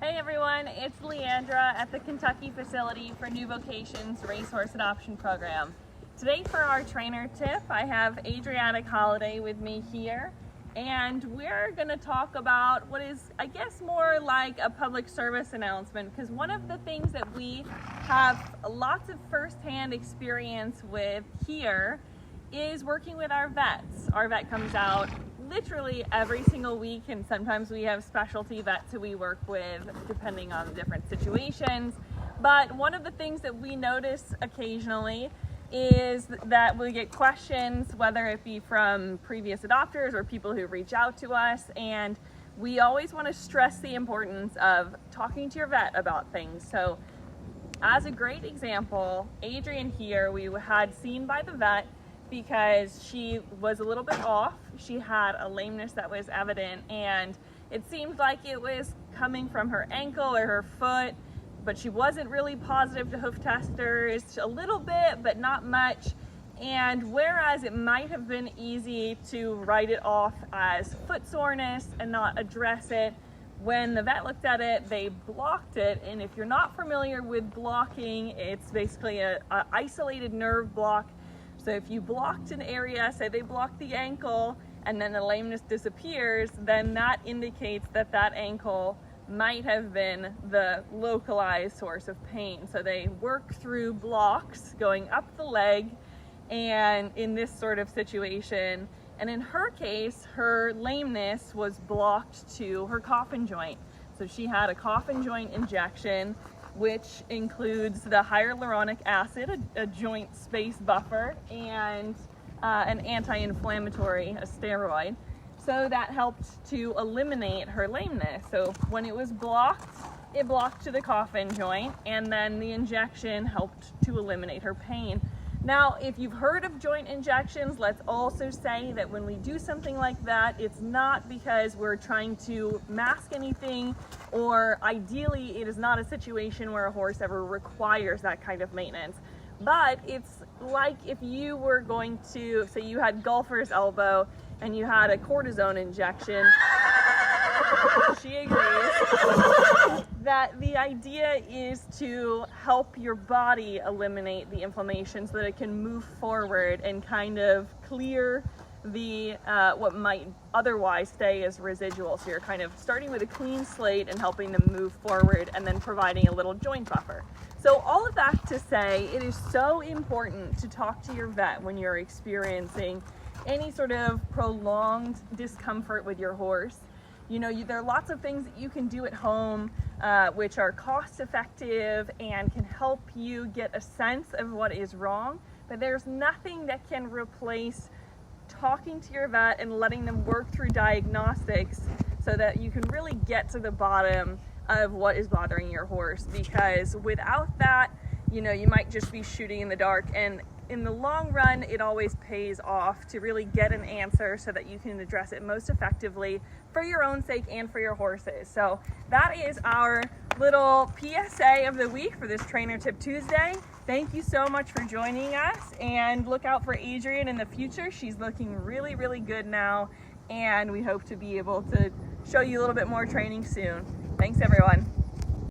Hey everyone, it's Leandra at the Kentucky facility for New Vocations Racehorse Adoption Program. Today for our trainer tip, I have Adriatic Holiday with me here, and we're going to talk about what is, I guess, more like a public service announcement, because one of the things that we have lots of firsthand experience with here is working with our vets. Our vet comes out literally every single week, and sometimes we have specialty vets who we work with depending on different situations. But one of the things that we notice occasionally is that we get questions, whether it be from previous adopters or people who reach out to us, and we always want to stress the importance of talking to your vet about things. So as a great example, Adrian here we had seen by the vet because she was a little bit off. She had a lameness that was evident, and it seemed like it was coming from her ankle or her foot, but she wasn't really positive to hoof testers, a little bit, but not much. And whereas it might have been easy to write it off as foot soreness and not address it, when the vet looked at it, they blocked it. And if you're not familiar with blocking, it's basically a isolated nerve block. So if you blocked an area, say they blocked the ankle, and then the lameness disappears, then that indicates that that ankle might have been the localized source of pain. So they work through blocks going up the leg, and in this sort of situation, and in her case, her lameness was blocked to her coffin joint. So she had a coffin joint injection, which includes the hyaluronic acid, a joint space buffer, and an anti-inflammatory, a steroid. So that helped to eliminate her lameness. So when it was blocked, it blocked to the coffin joint, and then the injection helped to eliminate her pain. Now, if you've heard of joint injections, let's also say that when we do something like that, it's not because we're trying to mask anything, or ideally it is not a situation where a horse ever requires that kind of maintenance. But it's like if you were going to, say you had golfer's elbow and you had a cortisone injection. She agrees that the idea is to help your body eliminate the inflammation so that it can move forward and kind of clear the what might otherwise stay as residual. So you're kind of starting with a clean slate and helping them move forward, and then providing a little joint buffer. So all of that to say, it is so important to talk to your vet when you're experiencing any sort of prolonged discomfort with your horse. You know, there are lots of things that you can do at home which are cost effective and can help you get a sense of what is wrong, but there's nothing that can replace talking to your vet and letting them work through diagnostics so that you can really get to the bottom of what is bothering your horse. Because without that, you know, you might just be shooting in the dark, and in the long run, it always pays off to really get an answer so that you can address it most effectively for your own sake and for your horses. So that is our little PSA of the week for this Trainer Tip Tuesday. Thank you so much for joining us, and look out for Adrian in the future. She's looking really, really good now, and we hope to be able to show you a little bit more training soon. Thanks, everyone.